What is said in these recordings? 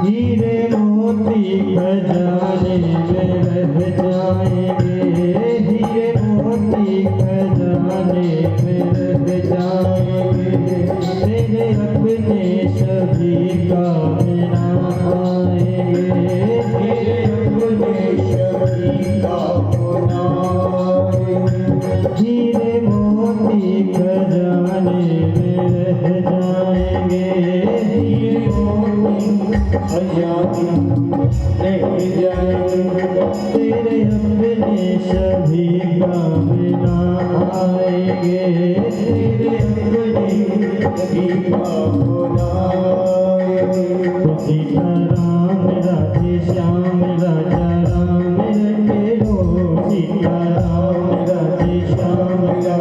हीरे मोती खजाने में रह जाएंगे, हीरे मोती खजाने में रह जाएंगे, तेरे अपने सभी काम ना आएंगे, तेरे अपने सभी काम ना आएंगे, हीरे मोती खजाने में रह जाएंगे, हीरे मोती खजाने रह जाएंगे, तेरे अपने सभी काम ना आएंगे, तेरे अपने सभी काम ना आएंगे। तो सीताराम राधे श्याम राजा राम रटे लो, सीताराम राधे श्याम राजा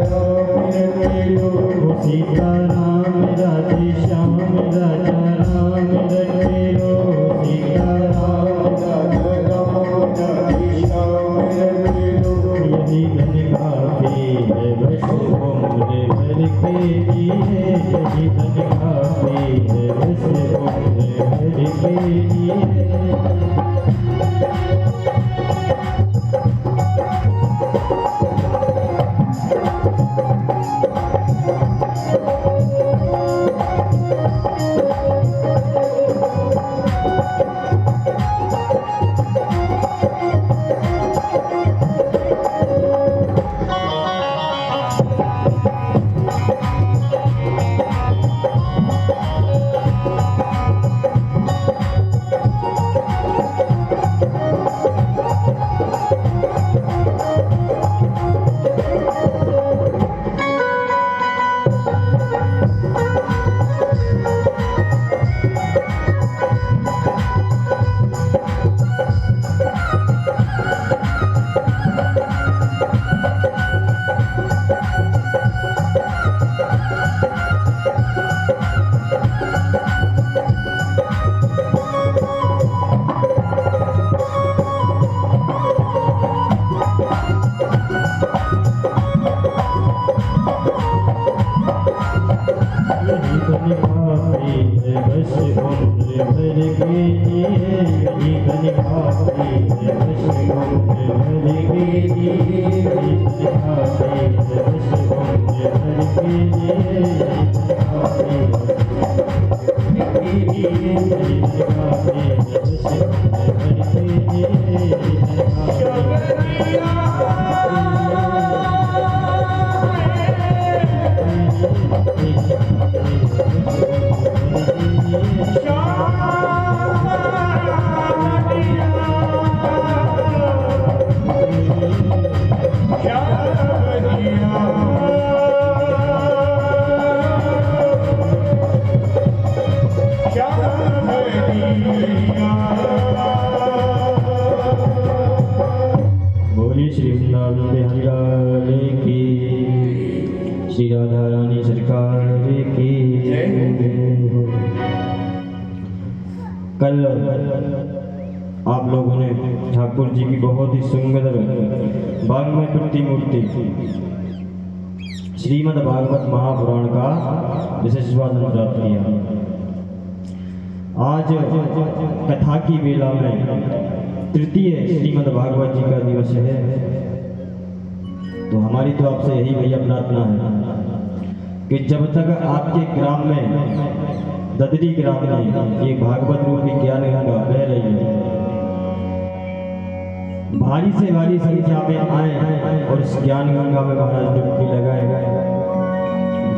राम रटे लो, सीताराम राधे श्याम राजा राम रटे लो, सीताराम राजा राम राधे श्याम रटे लो। यही धन काफी है बस उम्र भर के लिए, यही धन काफी है बस उम्र भर के लिए। श्री राधा रानी सरकार की कल आप लोगों ने ठाकुर जी की बहुत ही सुंदर वाङ्मय प्रतिमूर्ति श्रीमद् भागवत महापुराण का विशेष वादन प्राप्त किया। आज कथा की वेला में तृतीय श्रीमद् भागवत जी का दिवस है, तो हमारी तो आपसे यही भैया प्रार्थना है कि जब तक आपके ग्राम में ददरी ग्राम में ये भागवत रूपी ज्ञान गंगा बह रही है, भारी से भारी संख्या में आए और इस ज्ञान गंगा में महाराज डुबकी लगाए,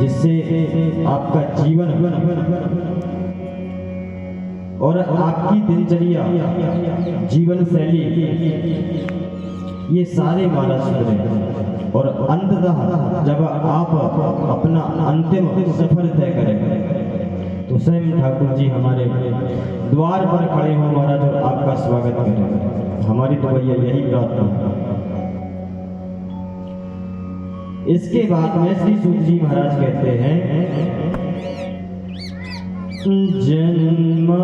जिससे आपका जीवन और आपकी दिनचर्या जीवन शैली ये सारे महाराज सुधरे और अंततः जब आप अपना अंतिम सफर तय करेंगे तो स्वयं ठाकुर जी हमारे द्वार पर खड़े हो महाराज और आपका स्वागत करेंगे। हमारी तो भैया यही प्रार्थना है। इसके बाद में श्री सूत जी महाराज कहते हैं जन्मान्विष्यः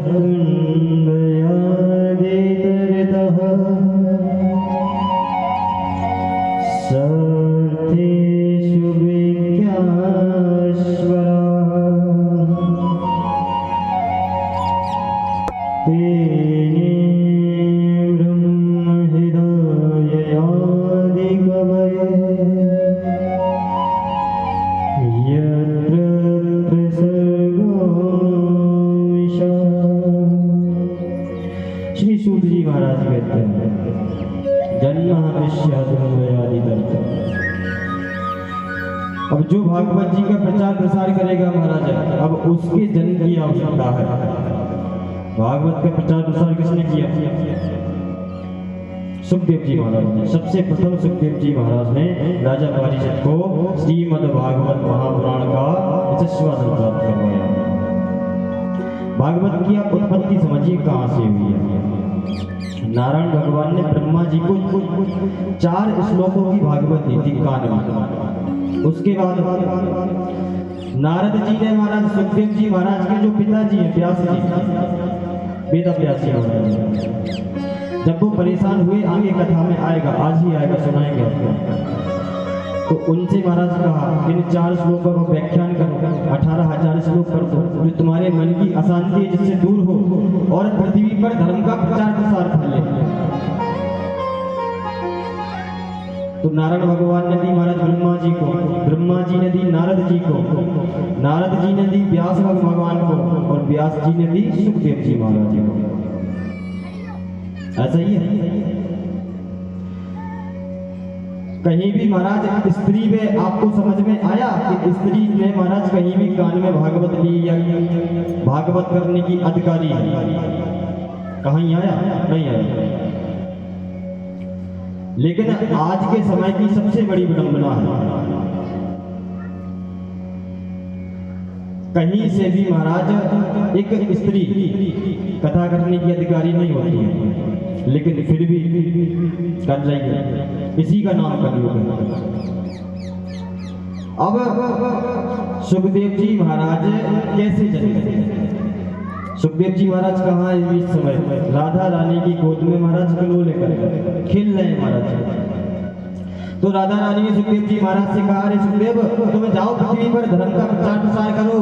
कुण्डयादितरतः सर्वेषु विज्ञास्व अब जो भागवत जी का प्रचार प्रसार करेगा महाराज, अब उसके जन की आवश्यकता है। भागवत का प्रचार प्रसार किसने किया? सुखदेव जी महाराज ने। सबसे प्रथम सुखदेव जी महाराज ने राजा पारिजात को श्रीमद् भागवत महापुराण का यशस्वादन प्राप्त करवाया। भागवत की आप उत्पत्ति समझिए कहाँ से हुई है। नारायण भगवान ने ब्रह्मा जी को 4 श्लोकों की भागवत दी थी कान में। उसके बाद नारद जी ने महाराज सुखदेव जी महाराज के जो पिताजी हैं व्यास जी, वेद व्यास जी महाराज, जब वो परेशान हुए, आगे कथा में आएगा, आज ही आएगा, सुनाएंगे आपको, तो उनसे महाराज कहा इन 4 श्लोकों का व्याख्यान करो, 18,000 श्लोक कर दो, जो तुम्हारे मन की अशांति जिससे दूर हो और पृथ्वी पर धर्म का प्रचार प्रसार फैले। तो नारायण भगवान ने दी महाराज ब्रह्मा जी को, ब्रह्मा जी ने दी नारद जी को, नारद जी ने दी व्यास भगवान को, और व्यास जी ने दी सुखदेव जी महाराज जी को। ऐसा ही है। कहीं भी महाराज स्त्री में आपको समझ में आया कि स्त्री ने महाराज कहीं भी कान में भागवत ली या भागवत करने की अधिकारी है? कहीं आया? नहीं आया। लेकिन आज के समय की सबसे बड़ी विडंबना है, कहीं से भी महाराज एक स्त्री कथा करने की अधिकारी नहीं होती है, लेकिन फिर भी कर रही है। इसी का नाम कलयुग है। अब सुखदेव जी महाराज कैसे जन्मे? सुखदेव जी महाराज कहाँ है इस समय? राधा रानी की गोद में महाराज कलो लेकर खेल रहे हैं महाराज। तो राधा रानी ने सुखदेव जी महाराज से कहा, अरे सुखदेव तुम जाओ पृथ्वी पर धर्म का प्रचार प्रसार करो।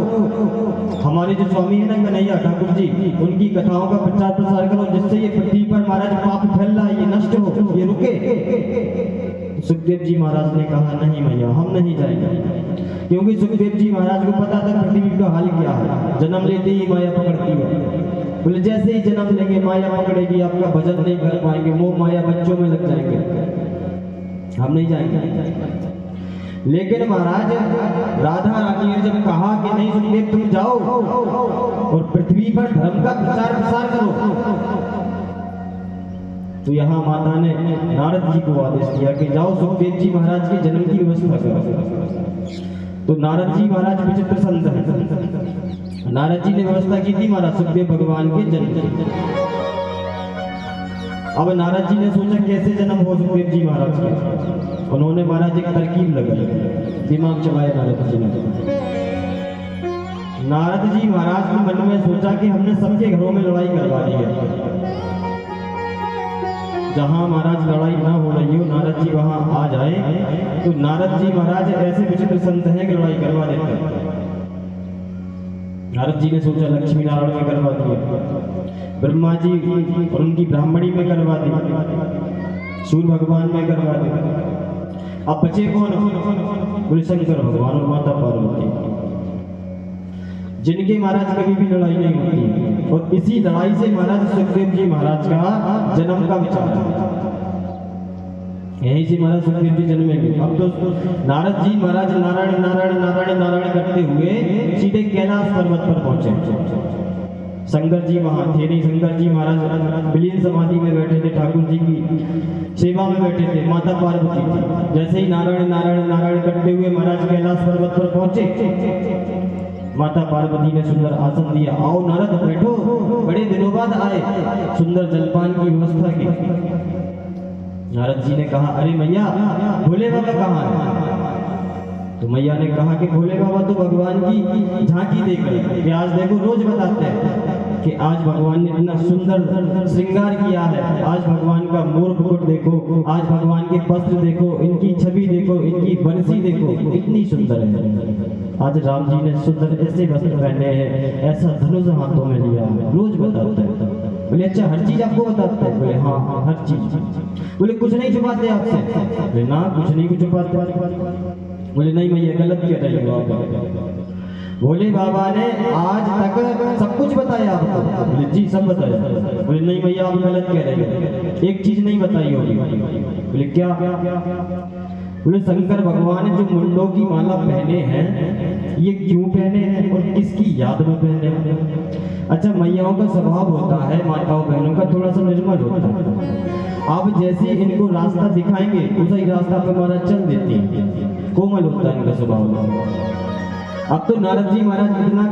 हमारे जो स्वामी है ना कन्हैया ठाकुर जी, उनकी कथाओं का प्रचार प्रसार करो, जिससे ये पृथ्वी पर महाराज पाप फैल रहा है, ये नष्ट हो, ये रुके। सुखदेव जी महाराज ने कहा, नहीं भैया हम नहीं जाएंगे, क्योंकि सुखदेव जी महाराज को पता था पृथ्वी का हाल क्या है। जन्म लेते ही माया पकड़ती है, बोले जैसे ही जन्म लेंगे माया पकड़ेगी, आपका भजन नहीं कर पाएंगे, वो माया बच्चों में लग जाएंगे, हम नहीं जाएंगे। लेकिन महाराज राधा रानी ने जब कहा कि नहीं सुखदेव तुम जाओ और पृथ्वी पर धर्म का प्रचार प्रसार करो, तो यहाँ माता ने नारद जी को आदेश किया कि जाओ सुखदेव जी महाराज के जन्म की व्यवस्था करो। तो नारद जी महाराज विचित्र संत हैं, नारद जी ने व्यवस्था की थी महाराज सुखदेव भगवान के जन्म की। अब नारद जी ने सोचा कैसे जन्म हो सुखदेव जी महाराज के। उन्होंने महाराज एक तरकीब लगाई, दिमाग चलाया नारद जी ने। नारद जी महाराज ने मन में सोचा कि हमने सबके घरों में लड़ाई करवा दी है, जहां महाराज लड़ाई ना हो रही हो नारद जी वहां आ जाए। तो नारद जी महाराज ऐसे विचित्र संत हैं कि लड़ाई करवा देते हैं। नारद जी ने सोचा लक्ष्मी नारायण में करवा दिया, ब्रह्मा जी और उनकी ब्राह्मणी में करवा दी, सूर्य भगवान में करवा दी। अब बचे कौन? बोले शंकर भगवान और माता पार्वती, जिनके महाराज कभी भी लड़ाई नहीं होती। और इसी लड़ाई से महाराज सुखदेव जी महाराज का जन्म का विचार है। यहीं से महाराज सुखदेव जी जन्मेंगे। अब तो नारद जी महाराज नारायण नारायण नारायण नारायण करते हुए सीधे कैलाश पर्वत पर पहुंचे। शंकर जी वहां थे नहीं, शंकर जी महाराज विलीन समाधि में बैठे थे, ठाकुर जी की सेवा में बैठे थे, माता पार्वती थी। जैसे ही नारायण नारायण नारायण करते हुए महाराज कैलाश पर्वत पर पहुंचे, माता पार्वती ने सुंदर आसन दिया, आओ नारद बैठो, बड़े दिनों बाद आए, सुंदर जलपान की व्यवस्था की। नारद जी ने कहा, अरे मैया भोले बाबा कहाँ है? तो मैया ने कहा कि भोले बाबा तो भगवान की झांकी देख रहे कि आज देखो, रोज बताते हैं कि आज भगवान ने इतना सुंदर श्रृंगार किया है, आज भगवान का मोर मुकुट देखो, आज भगवान के वस्त्र देखो, इनकी छवि देखो, इनकी बंसी देखो, इतनी सुंदर है। आज राम जी ने सुंदर ऐसे वस्त्र पहने हैं, ऐसा धनुष हाथों में लिया है, रोज बताते हैं। बोले अच्छा हर चीज आपको बताते हैं? बोले हाँ हर चीज। बोले कुछ नहीं छुपाते आपसे? बोले ना कुछ नहीं कुछ छुपाते। बोले नहीं भैया गलत कह रही हो आप। भोले बाबा ने आज तक सब कुछ बताया आपको? बोले जी सब बताया। बोले नहीं भैया आप गलत कह रहे हो, एक चीज नहीं बताई होगी। बोले क्या? बोले शंकर भगवान जो मुंडों की माला पहने हैं ये क्यों पहने हैं और किसकी याद में पहने हैं? अच्छा, मैयाओं का स्वभाव होता है, माताओं बहनों का थोड़ा सा निर्मल होता है। आप जैसे इनको रास्ता दिखाएंगे उसी रास्ता पे महाराज चल देती है, कोमल होता है इनका स्वभाव। अब तो नारद जी महाराज इतना